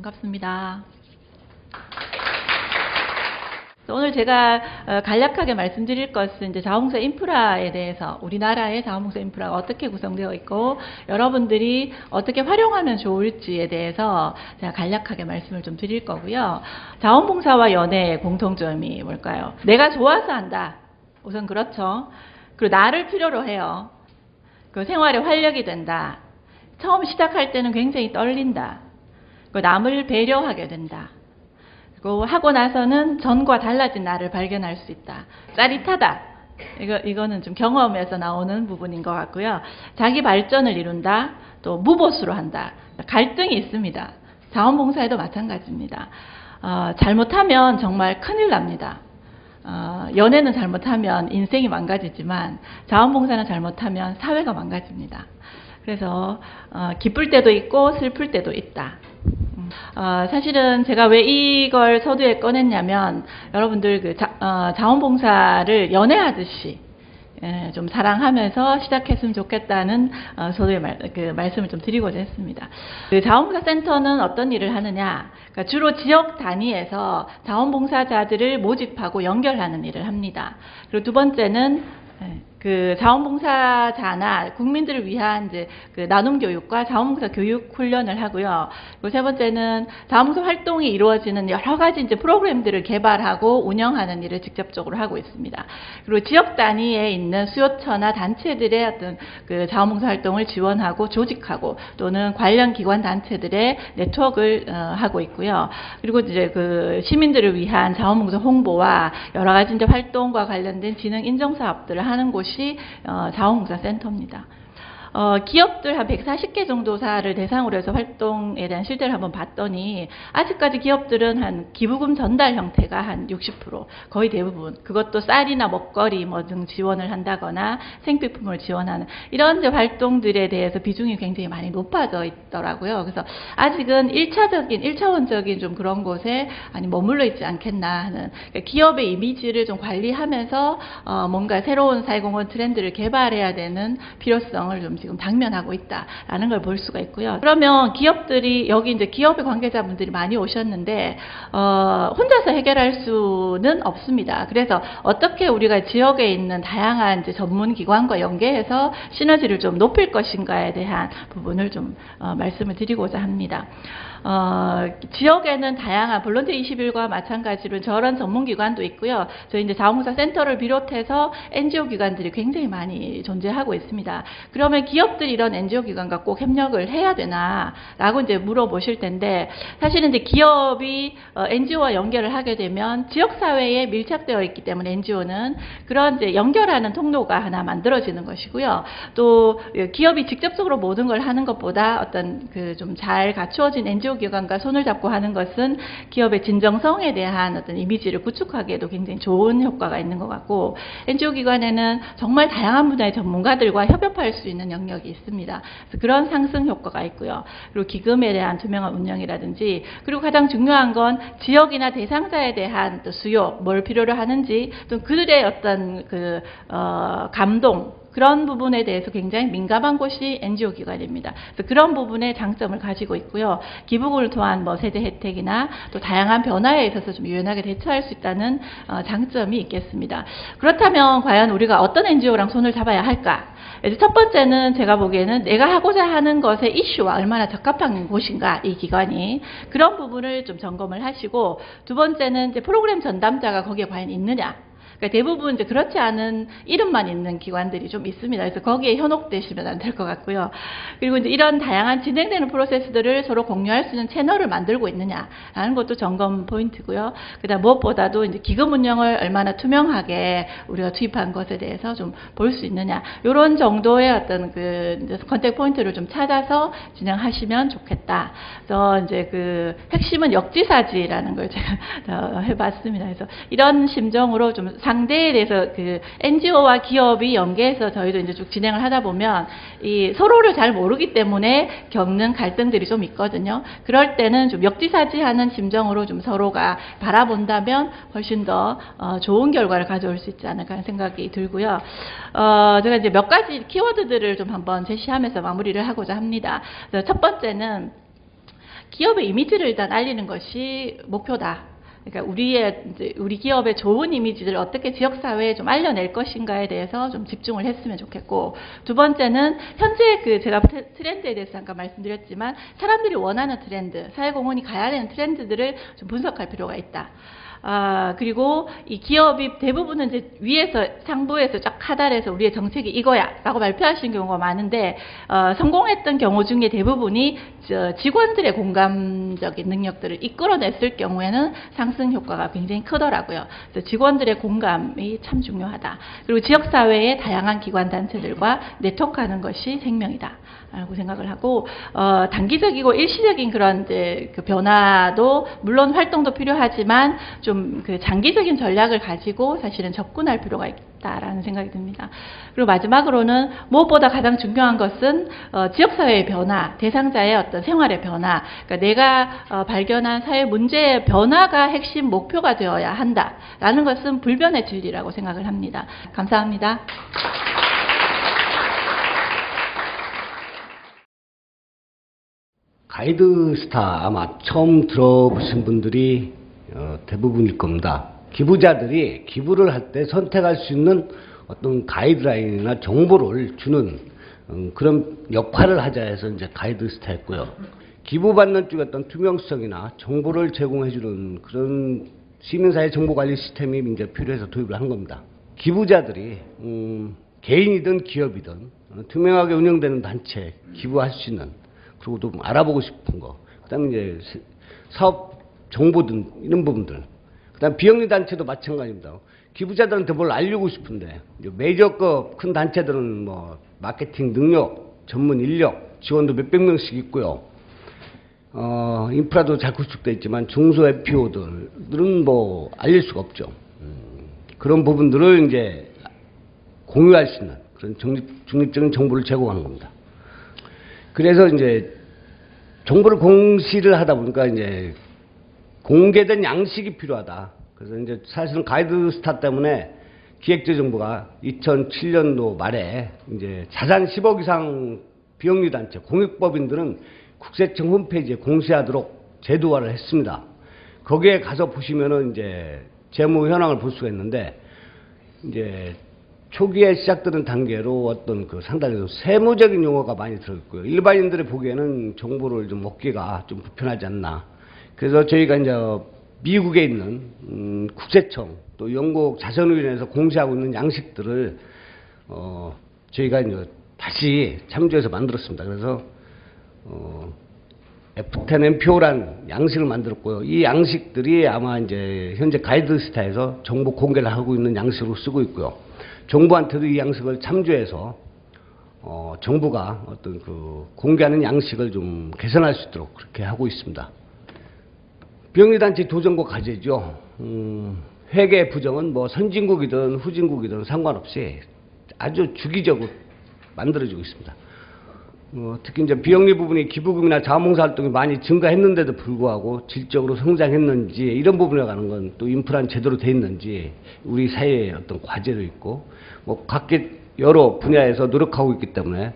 반갑습니다. 오늘 제가 간략하게 말씀드릴 것은 이제 자원봉사 인프라에 대해서, 우리나라의 자원봉사 인프라가 어떻게 구성되어 있고 여러분들이 어떻게 활용하면 좋을지에 대해서 제가 간략하게 말씀을 좀 드릴 거고요. 자원봉사와 연애의 공통점이 뭘까요? 내가 좋아서 한다. 우선 그렇죠. 그리고 나를 필요로 해요. 그 생활에 활력이 된다. 처음 시작할 때는 굉장히 떨린다. 그 남을 배려하게 된다. 그리고 하고 나서는 전과 달라진 나를 발견할 수 있다. 짜릿하다. 이거는 좀 경험에서 나오는 부분인 것 같고요. 자기 발전을 이룬다. 또 무보수로 한다. 갈등이 있습니다. 자원봉사에도 마찬가지입니다. 잘못하면 정말 큰일 납니다. 연애는 잘못하면 인생이 망가지지만 자원봉사는 잘못하면 사회가 망가집니다. 그래서 기쁠 때도 있고 슬플 때도 있다. 사실은 제가 왜 이걸 서두에 꺼냈냐면 여러분들 그 자원봉사를 연애하듯이 좀 사랑하면서 시작했으면 좋겠다는 서두에 말씀을 좀 드리고자 했습니다. 그 자원봉사 센터는 어떤 일을 하느냐? 그러니까 주로 지역 단위에서 자원봉사자들을 모집하고 연결하는 일을 합니다. 그리고 두 번째는 그 자원봉사자나 국민들을 위한 이제 그 나눔 교육과 자원봉사 교육 훈련을 하고요. 그리고 세 번째는 자원봉사 활동이 이루어지는 여러 가지 이제 프로그램들을 개발하고 운영하는 일을 직접적으로 하고 있습니다. 그리고 지역 단위에 있는 수요처나 단체들의 어떤 그 자원봉사 활동을 지원하고 조직하고 또는 관련 기관 단체들의 네트워크를 하고 있고요. 그리고 이제 그 시민들을 위한 자원봉사 홍보와 여러 가지 이제 활동과 관련된 지능 인정 사업들을 하는 곳이 자원봉사 센터입니다. 기업들 한 140개 정도사를 대상으로 해서 활동에 대한 실태를 한번 봤더니 아직까지 기업들은 한 기부금 전달 형태가 한 60%, 거의 대부분, 그것도 쌀이나 먹거리 뭐 등 지원을 한다거나 생필품을 지원하는 이런 이제 활동들에 대해서 비중이 굉장히 많이 높아져 있더라고요. 그래서 아직은 1차원적인 좀 그런 곳에 머물러 있지 않겠나 하는, 그러니까 기업의 이미지를 좀 관리하면서 뭔가 새로운 사회공헌 트렌드를 개발해야 되는 필요성을 좀 지금 당면하고 있다라는 걸 볼 수가 있고요. 그러면 기업들이, 여기 이제 기업의 관계자분들이 많이 오셨는데 혼자서 해결할 수는 없습니다. 그래서 어떻게 우리가 지역에 있는 다양한 이제 전문 기관과 연계해서 시너지를 좀 높일 것인가에 대한 부분을 좀 말씀을 드리고자 합니다. 지역에는 다양한 볼런티어 21과 마찬가지로 저런 전문기관도 있고요. 저희 이제 자원봉사 센터를 비롯해서 NGO 기관들이 굉장히 많이 존재하고 있습니다. 그러면 기업들이 이런 NGO 기관과 꼭 협력을 해야 되나라고 이제 물어보실 텐데, 사실은 이제 기업이 NGO와 연결을 하게 되면 지역사회에 밀착되어 있기 때문에 NGO는 그런 이제 연결하는 통로가 하나 만들어지는 것이고요. 또 기업이 직접적으로 모든 걸 하는 것보다 어떤 그 좀 잘 갖추어진 NGO 기관과 손을 잡고 하는 것은 기업의 진정성에 대한 어떤 이미지를 구축하기에도 굉장히 좋은 효과가 있는 것 같고, NGO 기관에는 정말 다양한 분야의 전문가들과 협업할 수 있는 영역이 있습니다. 그래서 그런 상승 효과가 있고요. 그리고 기금에 대한 투명한 운영이라든지, 그리고 가장 중요한 건 지역이나 대상자에 대한 또 수요, 뭘 필요로 하는지, 또 그들의 어떤 그 감동, 그런 부분에 대해서 굉장히 민감한 곳이 NGO 기관입니다. 그래서 그런 부분에 장점을 가지고 있고요. 기부금을 통한 뭐 세대 혜택이나 또 다양한 변화에 있어서 좀 유연하게 대처할 수 있다는 장점이 있겠습니다. 그렇다면 과연 우리가 어떤 NGO랑 손을 잡아야 할까? 첫 번째는 제가 보기에는 내가 하고자 하는 것의 이슈와 얼마나 적합한 곳인가, 이 기관이. 그런 부분을 좀 점검을 하시고, 두 번째는 이제 프로그램 전담자가 거기에 과연 있느냐. 그러니까 대부분 이제 그렇지 않은 이름만 있는 기관들이 좀 있습니다. 그래서 거기에 현혹되시면 안 될 것 같고요. 그리고 이제 이런 다양한 진행되는 프로세스들을 서로 공유할 수 있는 채널을 만들고 있느냐라는 것도 점검 포인트고요. 그다음 무엇보다도 이제 기금 운영을 얼마나 투명하게 우리가 투입한 것에 대해서 좀 볼 수 있느냐, 이런 정도의 어떤 그 이제 컨택 포인트를 좀 찾아서 진행하시면 좋겠다. 그래서 이제 그 핵심은 역지사지라는 걸 제가 해봤습니다. 그래서 이런 심정으로 좀 상대에 대해서 그 NGO와 기업이 연계해서 저희도 이제 쭉 진행을 하다 보면 이 서로를 잘 모르기 때문에 겪는 갈등들이 좀 있거든요. 그럴 때는 좀 역지사지하는 심정으로 좀 서로가 바라본다면 훨씬 더 좋은 결과를 가져올 수 있지 않을까 하는 생각이 들고요. 제가 이제 몇 가지 키워드들을 좀 한번 제시하면서 마무리를 하고자 합니다. 첫 번째는 기업의 이미지를 일단 알리는 것이 목표다. 그러니까 우리 기업의 좋은 이미지를 어떻게 지역사회에 좀 알려낼 것인가에 대해서 좀 집중을 했으면 좋겠고, 두 번째는 현재 제가 트렌드에 대해서 잠깐 말씀드렸지만 사람들이 원하는 트렌드, 사회공헌이 가야 되는 트렌드들을 좀 분석할 필요가 있다. 그리고 이 기업이 대부분은 이제 위에서, 상부에서 쫙 하달해서 우리의 정책이 이거야 라고 발표하시는 경우가 많은데, 성공했던 경우 중에 대부분이 직원들의 공감적인 능력들을 이끌어냈을 경우에는 상승 효과가 굉장히 크더라고요. 그래서 직원들의 공감이 참 중요하다. 그리고 지역사회의 다양한 기관 단체들과 네트워크하는 것이 생명이다 라고 생각을 하고, 단기적이고 일시적인 그런 그 변화도 물론 활동도 필요하지만 좀 그 장기적인 전략을 가지고 사실은 접근할 필요가 있다라는 생각이 듭니다. 그리고 마지막으로는 무엇보다 가장 중요한 것은 지역사회의 변화, 대상자의 어떤 생활의 변화, 그러니까 내가 발견한 사회 문제의 변화가 핵심 목표가 되어야 한다라는 것은 불변의 진리라고 생각을 합니다. 감사합니다. 가이드스타 아마 처음 들어보신 분들이 대부분일 겁니다. 기부자들이 기부를 할 때 선택할 수 있는 어떤 가이드라인이나 정보를 주는 그런 역할을 하자 해서 이제 가이드스타였고요. 기부받는 쪽에 어떤 투명성이나 정보를 제공해주는 그런 시민사회 정보관리 시스템이 이제 필요해서 도입을 한 겁니다. 기부자들이 개인이든 기업이든 투명하게 운영되는 단체에 기부할 수 있는, 그리고 또 알아보고 싶은 거, 그 다음에 이제 사업 정보 등 이런 부분들, 그 다음에 비영리 단체도 마찬가지입니다. 기부자들한테 뭘 알리고 싶은데, 메이저급 큰 단체들은 뭐 마케팅 능력, 전문 인력, 지원도 몇백 명씩 있고요. 인프라도 잘 구축되어 있지만 중소 FPO들은 뭐 알릴 수가 없죠. 그런 부분들을 이제 공유할 수 있는 그런 중립적인 정보를 제공하는 겁니다. 그래서 이제 정보를 공시를 하다 보니까 이제 공개된 양식이 필요하다. 그래서 이제 사실은 가이드스타 때문에 기획재정부가 2007년도 말에 이제 자산 10억 이상 비영리 단체, 공익법인들은 국세청 홈페이지에 공시하도록 제도화를 했습니다. 거기에 가서 보시면은 이제 재무 현황을 볼 수가 있는데, 이제 초기에 시작되는 단계로 어떤 그 상당히 세무적인 용어가 많이 들어있고요. 일반인들이 보기에는 정보를 좀 얻기가 좀 불편하지 않나. 그래서 저희가 이제 미국에 있는 국세청, 또 영국 자선의원에서 공시하고 있는 양식들을 저희가 이제 다시 참조해서 만들었습니다. 그래서 F10MPO란 양식을 만들었고요. 이 양식들이 아마 이제 현재 가이드스타에서 정보 공개를 하고 있는 양식으로 쓰고 있고요. 정부한테도 이 양식을 참조해서 정부가 어떤 그 공개하는 양식을 좀 개선할 수 있도록 그렇게 하고 있습니다. 비영리단체 도전과 과제죠. 회계 부정은 뭐 선진국이든 후진국이든 상관없이 아주 주기적으로 만들어지고 있습니다. 특히 이제 비영리 부분이 기부금이나 자원봉사 활동이 많이 증가했는데도 불구하고 질적으로 성장했는지, 이런 부분에 관한 건 또 인프라는 제대로 돼 있는지 우리 사회에 어떤 과제도 있고, 뭐 각기 여러 분야에서 노력하고 있기 때문에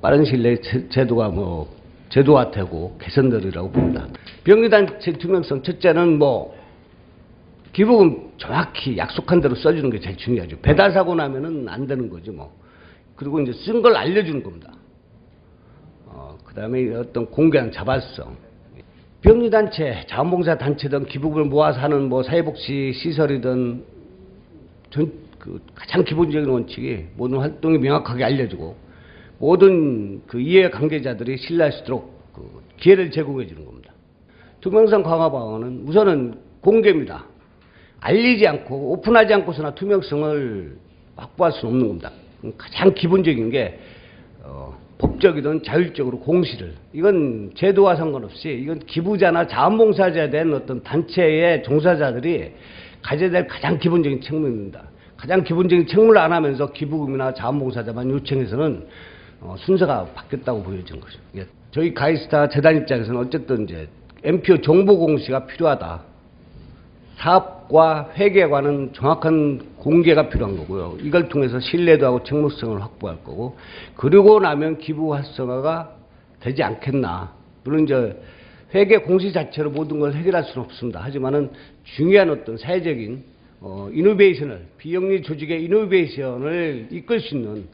빠른 시일 내에 제도가 뭐 제도화되고 개선되리라고 봅니다. 비영리 단체 투명성, 첫째는 뭐 기부금 정확히 약속한 대로 써주는 게 제일 중요하죠. 배달 사고 나면은 안 되는 거죠, 뭐. 그리고 이제 쓴 걸 알려주는 겁니다. 그 다음에 어떤 공개한 자발성. 비영리단체, 자원봉사 단체든 기부금을 모아서 하는 뭐 사회복지 시설이든 가장 기본적인 원칙이 모든 활동이 명확하게 알려지고 모든 그 이해 관계자들이 신뢰할 수 있도록 기회를 제공해 주는 겁니다. 투명성 강화 방안은 우선은 공개입니다. 알리지 않고 오픈하지 않고서나 투명성을 확보할 수는 없는 겁니다. 가장 기본적인 게 법적이든 자율적으로 공시를, 이건 제도와 상관없이 이건 기부자나 자원봉사자에 대한 어떤 단체의 종사자들이 가져야 될 가장 기본적인 책무입니다. 가장 기본적인 책무를 안 하면서 기부금이나 자원봉사자만 요청해서는 순서가 바뀌었다고 보여진 거죠. 저희 가이스타 재단 입장에서는 어쨌든 이제 MPO 정보 공시가 필요하다. 사업과 회계에 관한 정확한 공개가 필요한 거고요. 이걸 통해서 신뢰도 하고 책무성을 확보할 거고, 그리고 나면 기부 활성화가 되지 않겠나. 물론 이제 회계 공시 자체로 모든 걸 해결할 수는 없습니다. 하지만은 중요한 어떤 사회적인 이노베이션을, 비영리 조직의 이노베이션을 이끌 수 있는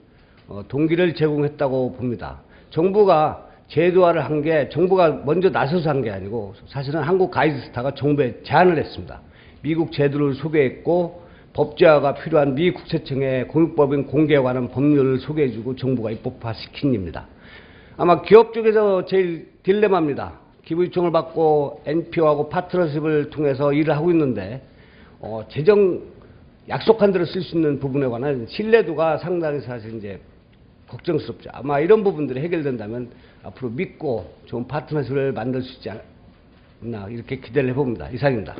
동기를 제공했다고 봅니다. 정부가 제도화를 한 게 정부가 먼저 나서서 한 게 아니고 사실은 한국 가이드스타가 정부에 제안을 했습니다. 미국 제도를 소개했고 법제화가 필요한 미 국세청의 공익법인 공개에 관한 법률을 소개해주고 정부가 입법화시킨 일입니다. 아마 기업 쪽에서 제일 딜레마입니다. 기부요청을 받고 NPO하고 파트너십을 통해서 일을 하고 있는데 재정 약속한 대로 쓸 수 있는 부분에 관한 신뢰도가 상당히 사실 이제 걱정스럽죠. 아마 이런 부분들이 해결된다면 앞으로 믿고 좋은 파트너십을 만들 수 있지 않나 이렇게 기대를 해봅니다. 이상입니다.